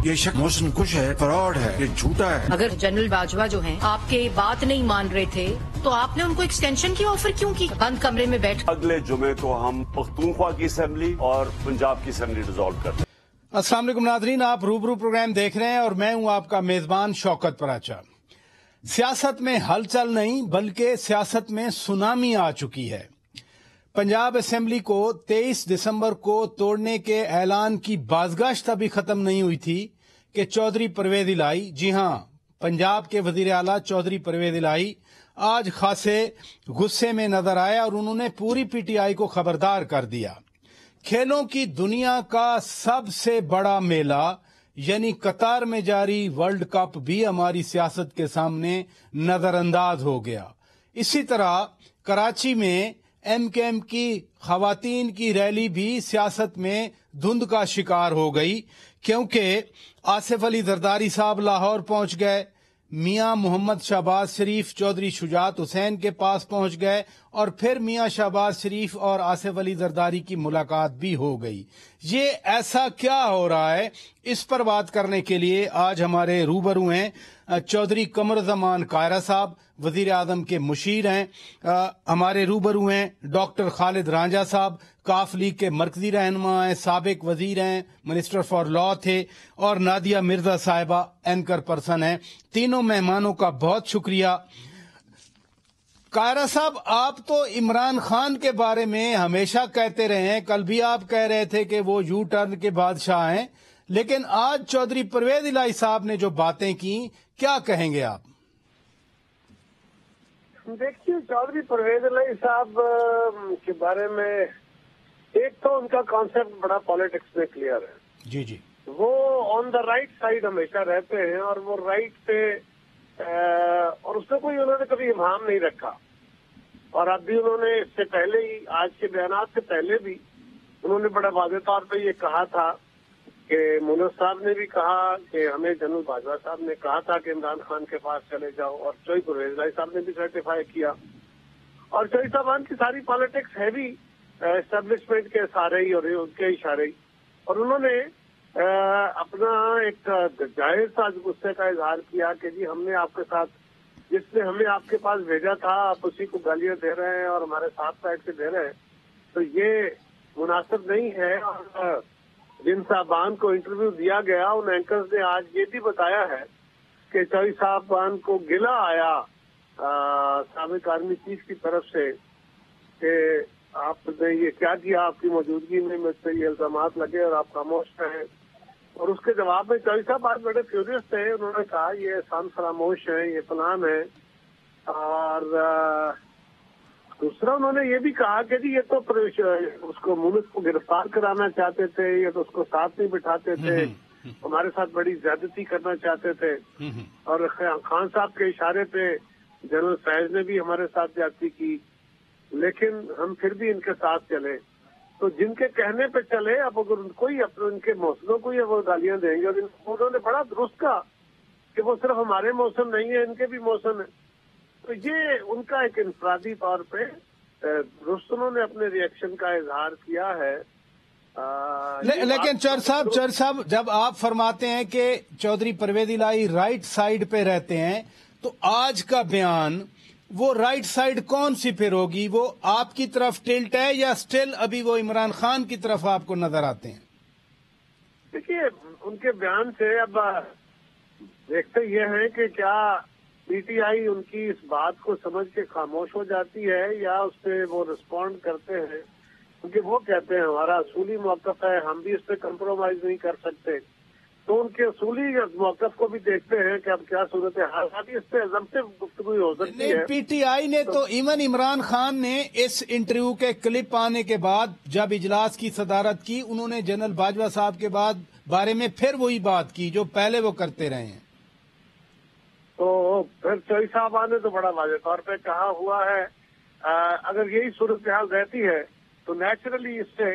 یہ شک موسم کش ہے، فراڈ ہے، یہ جھوٹا ہے۔ اگر جنرل باجوہ جو ہیں آپ کے بات نہیں مان رہے تھے تو آپ نے ان کو ایکسٹینشن کی آفر کیوں کی؟ بند کمرے میں بیٹھ اگلے جمعے کو ہم پختونخوا کی اسمبلی اور پنجاب کی اسمبلی ڈیزالو کرتے ہیں۔ السلام علیکم ناظرین، آپ روبرو پروگرام دیکھ رہے ہیں اور میں ہوں آپ کا میزبان شوکت پراچا۔ سیاست میں ہلچل نہیں بلکہ سیاست میں سونامی آ چکی ہے۔ پنجاب اسمبلی کو 23 دسمبر کو توڑنے کے اعلان کی بازگشت ابھی ختم نہیں ہوئی تھی کہ چودھری پرویز الہی، جی ہاں، پنجاب کے وزیر اعلیٰ چودھری پرویز الہی آج خاصے غصے میں نظر آئے اور انہوں نے پوری پی ٹی آئی کو خبردار کر دیا۔ کھیلوں کی دنیا کا سب سے بڑا میلہ یعنی قطر میں جاری ورلڈ کپ بھی ہماری سیاست کے سامنے نظر انداز ہو گیا۔ اسی طرح کراچی میں ایم کے ایم کی خواتین کی ریلی بھی سیاست میں دھند کا شکار ہو گئی، کیونکہ آصف علی زرداری صاحب لاہور پہنچ گئے، میاں محمد شہباز شریف چودھری شجاعت حسین کے پاس پہنچ گئے اور پھر میاں شہباز شریف اور آصف علی زرداری کی ملاقات بھی ہو گئی۔ یہ ایسا کیا ہو رہا ہے، اس پر بات کرنے کے لیے آج ہمارے روبرو ہیں چودھری قمر زمان قاہرہ صاحب، وزیر اعظم کے مشیر ہیں۔ ہمارے روبرو ہیں ڈاکٹر خالد رانجھا صاحب، کاف لیگ کے مرکزی رہنما ہیں، سابق وزیر ہیں، منسٹر فار لا تھے، اور نادیہ مرزا صاحبہ اینکر پرسن ہیں۔ تینوں مہمانوں کا بہت شکریہ۔ قاہرہ صاحب، آپ تو عمران خان کے بارے میں ہمیشہ کہتے رہے ہیں، کل بھی آپ کہہ رہے تھے کہ وہ یو ٹرن کے بادشاہ ہیں، لیکن آج چودھری پرویز الہی صاحب نے جو باتیں کی، کیا کہیں گے آپ؟ دیکھیے، چودھری پرویز الہی صاحب کے بارے میں ایک تو ان کا کانسیپٹ بڑا پالیٹکس میں کلیئر ہے۔ جی جی، وہ آن دا رائٹ سائڈ ہمیشہ رہتے ہیں اور وہ رائٹ پہ اور اس میں کوئی انہوں نے کبھی ابہام نہیں رکھا، اور اب بھی انہوں نے اس سے پہلے ہی، آج کے بیانات سے پہلے بھی انہوں نے بڑا واضح طور پہ یہ کہا تھا کہ مونس صاحب نے بھی کہا کہ ہمیں جنرل باجوہ صاحب نے کہا تھا کہ عمران خان کے پاس چلے جاؤ، اور چودھری پرویز الہی صاحب نے بھی سرٹیفائی کیا، اور چودھری صاحبان کی ساری پالیٹکس ہے بھی اسٹیبلشمنٹ کے سارے ہی اور ان کے اشارے ہی، اور انہوں نے اپنا ایک جائز سا غصے کا اظہار کیا کہ جی ہم نے آپ کے ساتھ، جس نے ہمیں آپ کے پاس بھیجا تھا، آپ اسی کو گالیاں دے رہے ہیں اور ہمارے ساتھ سائڈ سے دے رہے ہیں، تو یہ مناسب نہیں ہے۔ اور جن صاحبان کو انٹرویو دیا گیا ان اینکرز نے آج یہ بھی بتایا ہے کہ چودھری صاحبان کو گلہ آیا سابق آرمی چیف کی طرف سے کہ آپ نے یہ کیا کیا، آپ کی موجودگی میں مجھ سے یہ الزامات لگے اور آپ خاموش رہے، اور اس کے جواب میں چودھری صاحب آج بڑے فیوریس تھے۔ انہوں نے کہا یہ سن فراموش ہیں، یہ فلان ہے، اور دوسرا انہوں نے یہ بھی کہا کہ جی یہ تو اس کو مونس کو گرفتار کرانا چاہتے تھے، یہ تو اس کو ساتھ نہیں بٹھاتے تھے، ہمارے ساتھ بڑی زیادتی کرنا چاہتے تھے، اور خان صاحب کے اشارے پہ جنرل فیض نے بھی ہمارے ساتھ زیادتی کی، لیکن ہم پھر بھی ان کے ساتھ چلے۔ تو جن کے کہنے پہ چلے، اب اگر ان کو ہی ان کے موسموں کو ہی وہ گالیاں دیں گے، اور انہوں نے بڑا درست کہا کہ وہ صرف ہمارے موسم نہیں ہیں، ان کے بھی موسم ہیں، تو یہ ان کا ایک انفرادی طور پہ درست انہوں نے اپنے ری ایکشن کا اظہار کیا ہے۔ لیکن چور صاحب جب آپ فرماتے ہیں کہ چودھری پرویز الہی رائٹ سائڈ پہ رہتے ہیں، تو آج کا بیان وہ رائٹ سائڈ کون سی پھر ہوگی؟ وہ آپ کی طرف ٹلٹ ہے یا سٹل ابھی وہ عمران خان کی طرف آپ کو نظر آتے ہیں؟ دیکھیے، ان کے بیان سے اب دیکھتے یہ ہیں کہ کیا پی ٹی آئی ان کی اس بات کو سمجھ کے خاموش ہو جاتی ہے یا اس پہ وہ رسپونڈ کرتے ہیں، کیونکہ وہ کہتے ہیں ہمارا اصولی موقف ہے، ہم بھی اس پہ کمپرومائز نہیں کر سکتے، تو ان کے اصولی موقف کو بھی دیکھتے ہیں کہ اب کیا صورت حال ہے، اس پہ ازمپٹیو گفتگو ہو سکتی ہے۔ پی ٹی آئی نے تو ایون عمران خان نے اس انٹرویو کے کلپ آنے کے بعد جب اجلاس کی صدارت کی، انہوں نے جنرل باجوہ صاحب کے بارے میں پھر وہی بات کی جو پہلے وہ کرتے رہے ہیں۔ تو پھر چودھری صاحبان نے تو بڑا واضح طور پہ کہا ہوا ہے، اگر یہی صورتحال رہتی ہے تو نیچرلی اس سے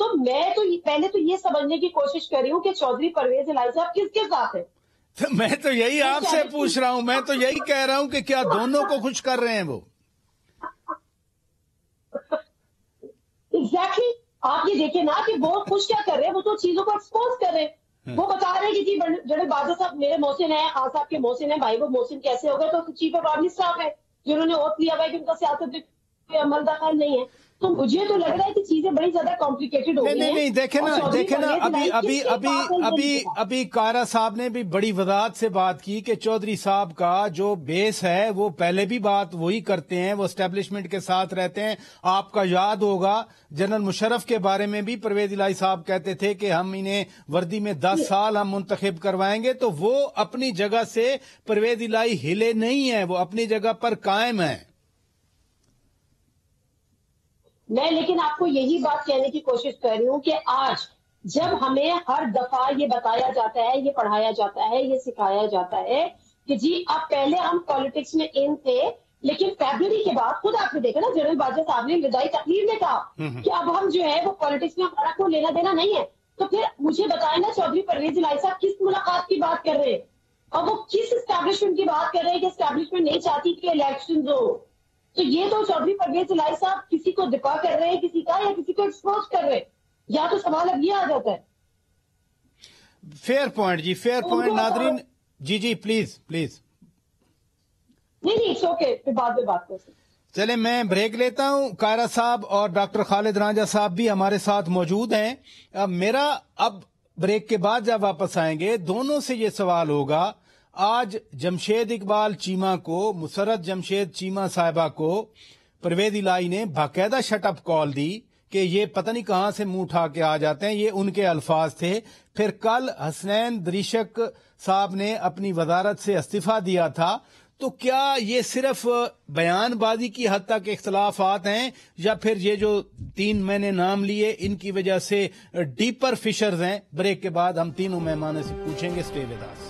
تو میں تو پہلے تو یہ سمجھنے کی کوشش کر رہی ہوں کہ چودھری پرویز الہی صاحب کس کے ساتھ ہیں. میں تو یہی آپ سے پوچھ رہا ہوں, میں تو یہی کہہ رہا ہوں کہ کیا دونوں کو خوش کر رہے ہیں وہ؟ ایگزیکٹلی. آپ یہ دیکھیں نا کہ وہ خوش کیا کر رہے ہیں, وہ تو چیزوں کو ایکسپوز کر رہے ہیں. وہ بتا رہے ہیں کہ جی جنرل باجوہ صاحب میرے محسن ہیں, خان صاحب کے محسن ہیں, بھائی وہ محسن کیسے ہو گئے, تو چیف آف آرمی اسٹاف ہے جنہوں نے اوتھ لیا ہوا ہے کہ ان کا سیاست پہ عمل دخل نہیں ہے. تو مجھے تو لگ رہا ہے کہ چیزیں بڑی زیادہ کمپلیکیٹڈ ہو گئی ہیں. نہیں, دیکھیں نا, ابھی کائرہ صاحب نے بھی بڑی وضاحت سے بات کی کہ چودھری صاحب کا جو بیس ہے وہ پہلے بھی بات وہی کرتے ہیں, وہ اسٹیبلشمنٹ کے ساتھ رہتے ہیں. آپ کا یاد ہوگا جنرل مشرف کے بارے میں بھی پرویز الہی صاحب کہتے تھے کہ ہم انہیں وردی میں 10 سال ہم منتخب کروائیں گے. تو وہ اپنی جگہ سے پرویز الہی ہلے نہیں ہیں, وہ اپنی جگہ پر قائم ہیں. میں لیکن آپ کو یہی بات کہنے کی کوشش کر رہی ہوں کہ آج جب ہمیں ہر دفعہ یہ بتایا جاتا ہے, یہ پڑھایا جاتا ہے, یہ سکھایا جاتا ہے کہ جی اب پہلے ہم پالیٹکس میں ان تھے, لیکن فیبرری کے بعد خود آپ نے دیکھا نا جنرل باجوہ صاحب نے وداعی تقریر میں کہا کہ اب ہم جو ہے وہ پالیٹکس میں ہمارا کوئی لینا دینا نہیں ہے. تو پھر مجھے بتائیں نا چودھری پرویز الہی صاحب کس ملاقات کی بات کر رہے ہیں, اور وہ کس اسٹیبلشمنٹ کی بات کر رہے ہیں کہ اسٹیبلشمنٹ نہیں چاہتی کہ الیکشن ہو. تو یہ تو چودھری پرویز الہی صاحب کسی کو دفاع کر رہے ہیں کسی کا, یا کسی کو ایکسپوز کر رہے ہیں, یا تو سوال اب یہ آ جاتا ہے. فیئر پوائنٹ جی, فیئر پوائنٹ. ناظرین جی پلیز نہیں اوکے, پھر بعد میں بات کر سکتے. چلے میں بریک لیتا ہوں. کائرہ صاحب اور ڈاکٹر خالد رانجھا صاحب بھی ہمارے ساتھ موجود ہیں. اب بریک کے بعد جب واپس آئیں گے دونوں سے یہ سوال ہوگا, آج جمشید اقبال چیمہ کو, مسرت جمشید چیمہ صاحبہ کو پرویز الہی نے باقاعدہ شٹ اپ کال دی کہ یہ پتہ نہیں کہاں سے منہ اٹھا کے آ جاتے ہیں, یہ ان کے الفاظ تھے. پھر کل حسنین دریشک صاحب نے اپنی وزارت سے استعفیٰ دیا تھا. تو کیا یہ صرف بیان بازی کی حد تک اختلافات ہیں, یا پھر یہ جو 3 میں نے نام لیے ان کی وجہ سے ڈیپر فشرز ہیں؟ بریک کے بعد ہم تینوں مہمانوں سے پوچھیں گے. Stay with us.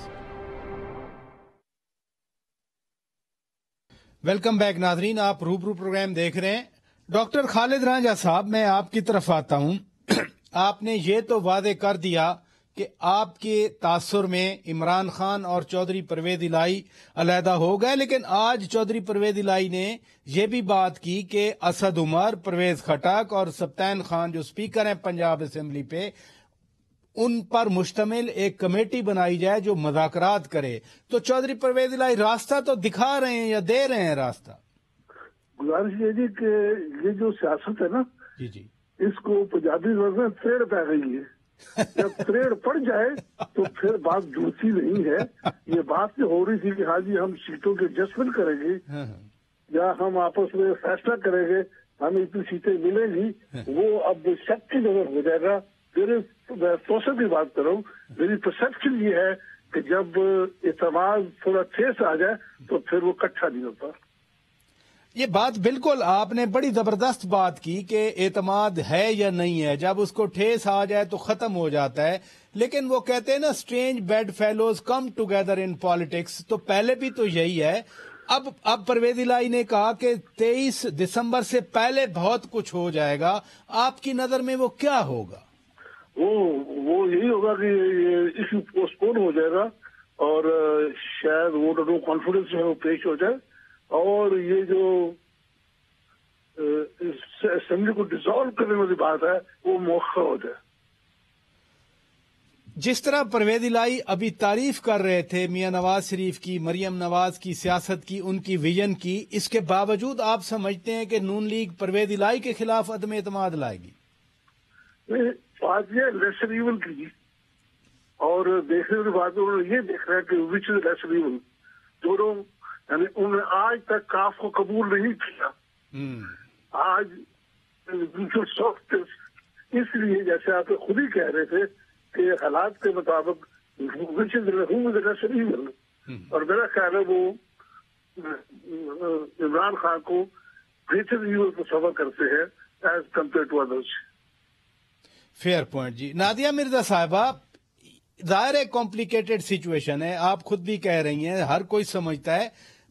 Welcome back ناظرین, آپ روبرو پروگرام دیکھ رہے ہیں. ڈاکٹر خالد رانجھا صاحب, میں آپ کی طرف آتا ہوں. آپ نے یہ تو واضح کر دیا کہ آپ کے تاثر میں عمران خان اور چودھری پرویز الہی علیحدہ ہو گئے, لیکن آج چودھری پرویز الہی نے یہ بھی بات کی کہ اسد عمر, پرویز خٹک اور سبطین خان جو اسپیکر ہیں پنجاب اسمبلی پہ, ان پر مشتمل ایک کمیٹی بنائی جائے جو مذاکرات کرے. تو چودھری پرویز الہی راستہ تو دکھا رہے ہیں یا دے رہے ہیں راستہ؟ گزارش یہ جی کہ یہ جو سیاست ہے نا, جی اس کو پنجابی لفظ میں تریڑ پہ گئی ہے. جب تریڑ پڑ جائے تو پھر بات جڑتی نہیں ہے. یہ بات جو ہو رہی تھی کہ ہاں جی ہم سیٹوں کے ایڈجسٹمنٹ کریں گے یا ہم آپس میں فیصلہ کریں گے, ہمیں اتنی سیٹیں ملیں گی, وہ اب شک کی نظر ہو جائے گا. میں توسط کی بات کر رہا ہوں, میری پرسپشن یہ ہے کہ جب اعتماد تھوڑا ٹھیس آ جائے تو پھر وہ کٹھا نہیں ہوتا. یہ بات بالکل آپ نے بڑی زبردست بات کی کہ اعتماد ہے یا نہیں ہے, جب اس کو ٹھیس آ جائے تو ختم ہو جاتا ہے. لیکن وہ کہتے ہیں نا strange bed fellows come together in politics, تو پہلے بھی تو یہی ہے. اب پرویز الہی نے کہا کہ 23 دسمبر سے پہلے بہت کچھ ہو جائے گا. آپ کی نظر میں وہ کیا ہوگا؟ وہ یہی ہوگا کہ یہ ایشو پوسٹ پون ہو جائے گا اور شاید ووٹر کو کانفیڈنس جو ہے وہ پیش ہو جائے, اور یہ جو اسمبلی کو ڈیزالو کرنے والی بات ہے وہ مؤخر ہو جائے. جس طرح پرویز الہی ابھی تعریف کر رہے تھے میاں نواز شریف کی, مریم نواز کی سیاست کی, ان کی ویژن کی, اس کے باوجود آپ سمجھتے ہیں کہ نون لیگ پرویز الہی کے خلاف عدم اعتماد لائے گی؟ بات یہ لیسر ایون کی, اور دیکھنے والی بات انہوں نے یہ دیکھ رہا ہے کہ وچ از لیسر ایون. دونوں یعنی انہوں نے آج تک کاف کو قبول نہیں کیا. آج اس لیے جیسے آپ خود ہی کہہ رہے تھے کہ حالات کے مطابق وچ از لیسر ایون, اور میرا خیال ہے وہ عمران خان کو گریٹر ایون کو سفر کرتے ہیں as compare to others. Fair point جی. نادیہ مرزا صاحبہ, ظاہر ہے کمپلیکیٹڈ سچویشن ہے, آپ خود بھی کہہ رہی ہیں, ہر کوئی سمجھتا ہے,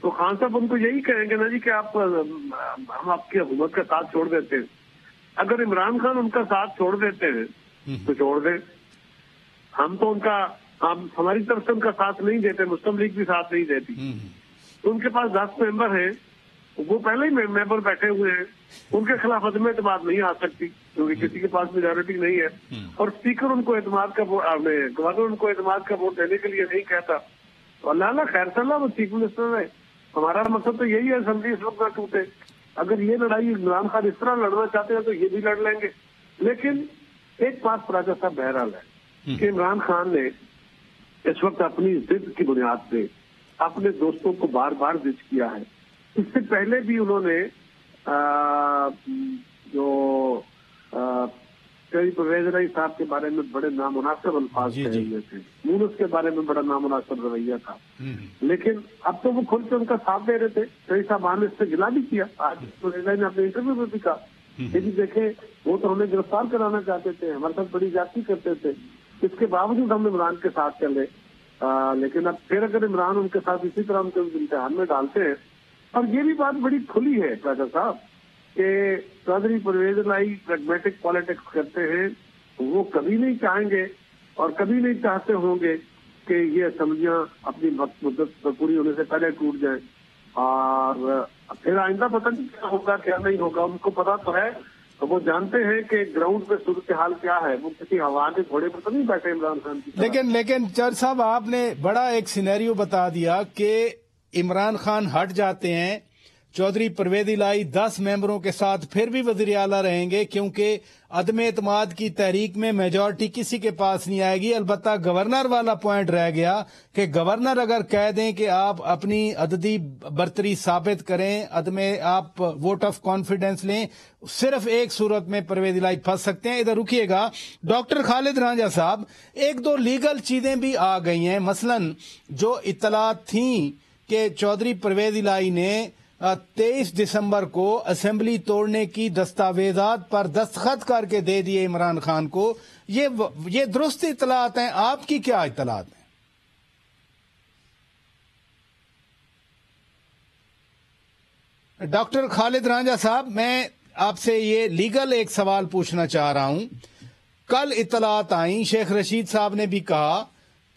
تو خان صاحب ان کو یہی کہیں گے نا جی کہ آپ ہم آپ کی حکومت کا ساتھ چھوڑ دیتے ہیں. اگر عمران خان ان کا ساتھ چھوڑ دیتے ہیں تو چھوڑ دیں. ہم تو ہماری طرف سے ان کا ساتھ نہیں دیتے, مسلم لیگ بھی ساتھ نہیں دیتی. تو ان کے پاس 10 ممبر ہیں, وہ پہلے ہی ممبر بیٹھے ہوئے ہیں, ان کے خلاف عدم اعتماد نہیں آ سکتی کیونکہ کسی کے پاس میجورٹی نہیں ہے. اور اسپیکر ان کو اعتماد کا گورنر ان کو اعتماد کا ووٹ دینے کے لیے نہیں کہتا. تو اللہ خیر صلی اللہ وہ چیف منسٹر ہے. ہمارا مقصد تو یہی ہے اسمبلی اس وقت نہ ٹوٹے. اگر یہ لڑائی عمران خان اس طرح لڑنا چاہتے ہیں تو یہ بھی لڑ لیں گے. لیکن ایک بات پراجا صاحب بہرحال ہے کہ عمران خان نے اس وقت اپنی ضد کی بنیاد پہ اپنے دوستوں کو بار بار ضد کیا ہے. اس سے پہلے بھی انہوں نے جو پرویز الہی صاحب کے بارے میں بڑے نامناسب الفاظ کہے ہوئے تھے. یونس کے بارے میں بڑا نامناسب رویہ تھا. لیکن اب تو وہ کھل کے ان کا ساتھ دے رہے تھے. کئی صاحب نے اس سے گلا بھی کیا. آج پرویز الہی نے اپنے انٹرویو میں بھی کہا کہ دیکھیں وہ تو ہمیں گرفتار کرانا چاہتے تھے, ہمارے ساتھ بڑی زیادتی کرتے تھے, اس کے باوجود ہم عمران کے ساتھ چلے. لیکن اب پھر اگر عمران ان کے ساتھ اسی طرح ان کو امتحان میں ڈالتے ہیں. اور یہ بھی بات بڑی کھلی ہے پراجا صاحب کہ چودھری پرویز الہی پریگمیٹک پالیٹکس کرتے ہیں. وہ کبھی نہیں چاہیں گے اور کبھی نہیں چاہتے ہوں گے کہ یہ اسمبلیاں اپنی وقت مدت پوری ہونے سے پہلے ٹوٹ جائیں. اور پھر آئندہ پتہ نہیں کیا ہوگا کیا نہیں ہوگا. ان کو پتا تو ہے, وہ جانتے ہیں کہ گراؤنڈ پہ صورتحال کیا ہے. وہ کسی ہوا کے گھوڑے پر تو نہیں بیٹھے عمران خان کی. لیکن چر صاحب آپ نے بڑا ایک سینیریو بتا دیا کہ عمران خان ہٹ جاتے ہیں, چودھری پرویز الہی 10 ممبروں کے ساتھ پھر بھی وزیر اعلیٰ رہیں گے کیونکہ عدم اعتماد کی تحریک میں میجورٹی کسی کے پاس نہیں آئے گی. البتہ گورنر والا پوائنٹ رہ گیا کہ گورنر اگر کہہ دیں کہ آپ اپنی عددی برتری ثابت کریں, آپ ووٹ آف کانفیڈنس لیں, صرف ایک صورت میں پرویز الہی پھنس سکتے ہیں. ادھر رکیے گا ڈاکٹر خالد رانجھا صاحب, ایک دو لیگل چیزیں بھی آ گئی ہیں. مثلاً جو اطلاعات تھیں کہ چودھری پرویز الہی نے 23 دسمبر کو اسمبلی توڑنے کی دستاویزات پر دستخط کر کے دے دیے عمران خان کو, یہ درست اطلاعات ہیں. آپ کی کیا اطلاعات ہیں؟ ڈاکٹر خالد رانجھا صاحب, میں آپ سے یہ لیگل ایک سوال پوچھنا چاہ رہا ہوں. کل اطلاعات آئیں, شیخ رشید صاحب نے بھی کہا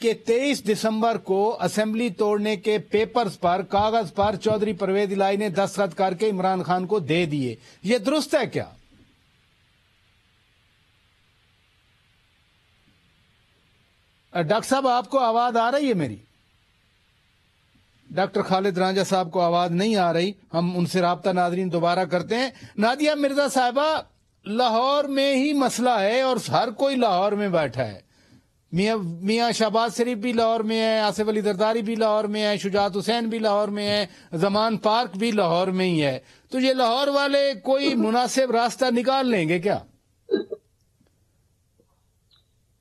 کہ 23 دسمبر کو اسمبلی توڑنے کے پیپرز پر, کاغذ پر چودھری پرویز الہی نے دستخط کر کے عمران خان کو دے دیے. یہ درست ہے کیا؟ ڈاکٹر صاحب آپ کو آواز آ رہی ہے میری؟ ڈاکٹر خالد رانجھا صاحب کو آواز نہیں آ رہی. ہم ان سے رابطہ ناظرین دوبارہ کرتے ہیں. نادیہ مرزا صاحبہ, لاہور میں ہی مسئلہ ہے اور ہر کوئی لاہور میں بیٹھا ہے. میاں شہباز شریف بھی لاہور میں ہے, آصف علی زرداری بھی لاہور میں ہے, شجاعت حسین بھی لاہور میں ہے, زمان پارک بھی لاہور میں ہی ہے. تو یہ لاہور والے کوئی مناسب راستہ نکال لیں گے کیا؟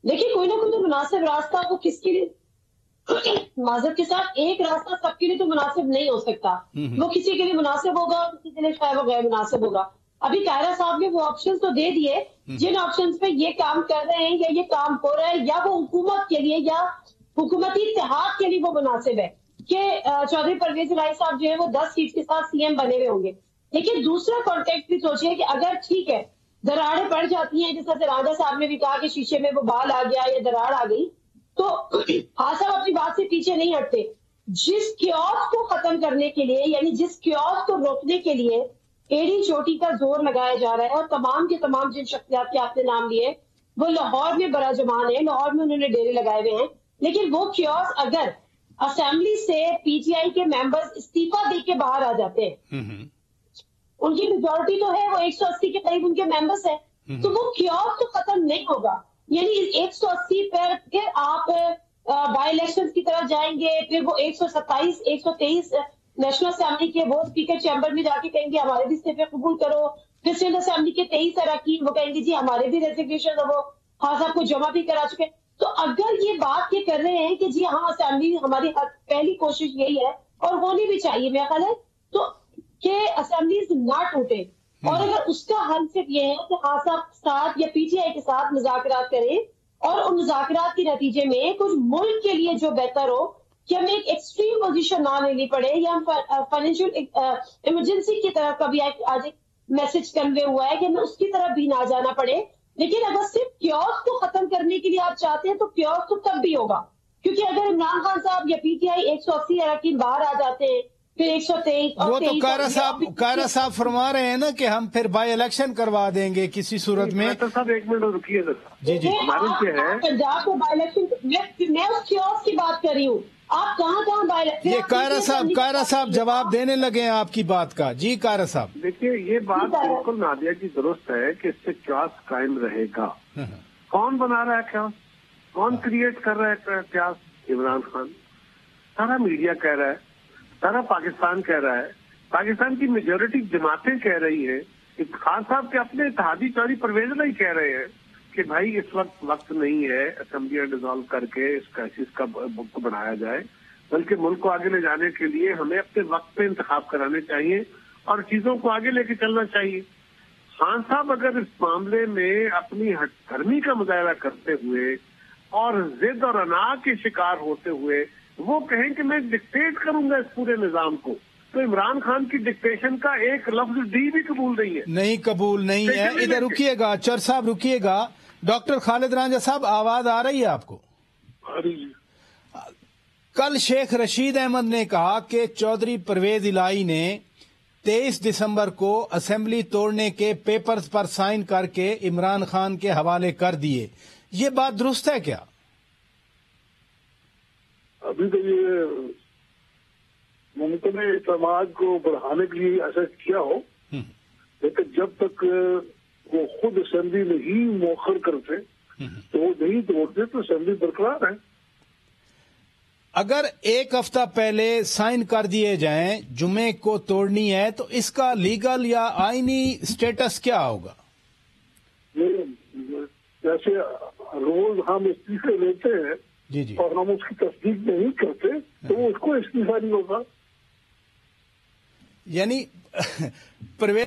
دیکھیے کوئی نہ کوئی تو مناسب راستہ وہ کس کے لیے معذرت کے ساتھ ایک راستہ سب کے لیے تو مناسب نہیں ہو سکتا. وہ کسی کے لیے مناسب ہوگا, کسی کے لیے شاید وہ غیر مناسب ہوگا. ابھی قاہرہ صاحب نے وہ آپشن تو دے دیے جن آپشنز پہ یہ کام کر رہے ہیں یا یہ کام ہو رہا ہے یا وہ حکومت کے لیے یا حکومتی اتحاد کے لیے وہ مناسب ہے کہ چودھری پرویز الہی صاحب جو ہے وہ 10 سیٹ کے ساتھ سی ایم بنے ہوئے ہوں گے. لیکن دوسرا کانٹیکٹ بھی سوچیے کہ اگر ٹھیک ہے دراڑیں پڑ جاتی ہیں, جس طرح سے راجا صاحب نے بھی کہا کہ شیشے میں وہ بال آ گیا یا دراڑ آ گئی, تو ہاں صاحب اپنی بات سے پیچھے نہیں ہٹتے. جس کیوس کو ختم کرنے کے لیے یعنی جس کیوس کو روکنے کے لیے ایڑی چوٹی کا زور لگایا جا رہا ہے, اور تمام کے تمام جن شخصیات کے آپ نے نام لیے وہ لاہور میں براجمان ہیں, لاہور میں انہوں نے ڈیرے لگائے ہوئے ہیں. لیکن وہ کیوس اگر اسمبلی سے پی ٹی آئی کے ممبرز استعفا دے کے باہر آ جاتے ہیں, ان کی میجورٹی تو ہے, وہ 180 کے قریب ان کے ممبرز ہیں, تو وہ کیوس تو ختم نہیں ہوگا. یعنی 180 پر پھر آپ بائی الیکشن کی طرف جائیں گے, پھر وہ 127 123 نیشنل اسمبلی کے وہ اسپیکر چیمبر میں جا کے کہیں گے ہمارے بھی استعفے قبول کرو. پھر سندھ اسمبلی کے 23 اراکین وہ کہیں گے جی ہمارے بھی ریزگنیشن وہ خان صاحب کو جمع بھی کرا چکے. تو اگر یہ بات یہ کر رہے ہیں کہ جی ہاں اسمبلی ہماری پہلی کوشش یہی ہے اور ہونی بھی چاہیے میرا خیال ہے, تو کہ اسمبلیز نہ ٹوٹے, اور اگر اس کا حل صرف یہ ہے کہ خان صاحب ساتھ یا پی ٹی آئی کے ساتھ مذاکرات کریں اور ان مذاکرات کے نتیجے میں کچھ ملک کے لیے جو بہتر ہو کہ ہمیں ایک ایکسٹریم پوزیشن نہ لینی پڑے یا ہم فائنینشیل ایمرجنسی کی طرف کبھی آج ایک میسج کنوے ہوا ہے کہ ہمیں اس کی طرف بھی نہ جانا پڑے. لیکن اگر صرف کیوس کو ختم کرنے کے لیے آپ چاہتے ہیں تو کیوس تو تب بھی ہوگا, کیونکہ اگر عمران خان صاحب یا پی ٹی آئی 180 اراکین باہر آ جاتے ہیں, پھر 123 وہ تو کائرہ صاحب فرما رہے ہیں نا کہ ہم پھر بائی الیکشن کروا دیں گے کسی صورت میں. صاحب ایک منٹ رکیے سر. جی پنجاب کو بائی الیکشن, میں اس کیوس کی بات کر رہی ہوں. آپ کہاں بائی الیکشن, یہ کائرہ صاحب جواب دینے لگے ہیں آپ کی بات کا. جی کائرہ صاحب دیکھیے, یہ بات بالکل نادیہ کی درست ہے کہ اس سے کیوس قائم رہے گا. کون بنا رہا ہے کیوس, کون کریٹ کر رہا ہے کیوس؟ عمران خان. سارا میڈیا کہہ رہا ہے, سارا پاکستان کہہ رہا ہے, پاکستان کی میجورٹی جماعتیں کہہ رہی ہیں, خان صاحب کے اپنے اتحادی چودھری پرویز نہیں کہہ رہے ہیں کہ بھائی اس وقت نہیں ہے اسمبلیاں ڈیزالو کر کے اس کرائسس کا وقت بڑھایا جائے, بلکہ ملک کو آگے لے جانے کے لیے ہمیں اپنے وقت پہ انتخاب کرانے چاہیے اور چیزوں کو آگے لے کے چلنا چاہیے. خان صاحب اگر اس معاملے میں اپنی ہٹ دھرمی کا مظاہرہ کرتے ہوئے اور ضد اور انا کے شکار ہوتے ہوئے وہ کہیں کہ میں ڈکٹیٹ کروں گا اس پورے نظام کو, تو عمران خان کی ڈکٹیشن کا ایک لفظ ڈی بھی قبول نہیں ہے. نہیں قبول نہیں ہے. ادھر رکیے گا چر صاحب, رکیے گا. ڈاکٹر خالد رانجھا صاحب آواز آ رہی ہے آپ کو؟ کل شیخ رشید احمد نے کہا کہ چودھری پرویز الہی نے 23 دسمبر کو اسمبلی توڑنے کے پیپرز پر سائن کر کے عمران خان کے حوالے کر دیے. یہ بات درست ہے کیا؟ ابھی تو یہ ممکن ہے اعتماد کو بڑھانے کے لیے ایسا کیا ہو, لیکن جب تک وہ خود اسمبلی میں ہی مؤخر کرتے تو وہ نہیں توڑتے تو اسمبلی برقرار ہے. اگر ایک ہفتہ پہلے سائن کر دیے جائیں جمعے کو توڑنی ہے تو اس کا لیگل یا آئینی سٹیٹس کیا ہوگا؟ جیسے روز ہم استعفے لیتے ہیں جی اور ہم اس کی تصدیق نہیں کرتے تو وہ اس کو استعفا نہیں ہوگا. یعنی پرویز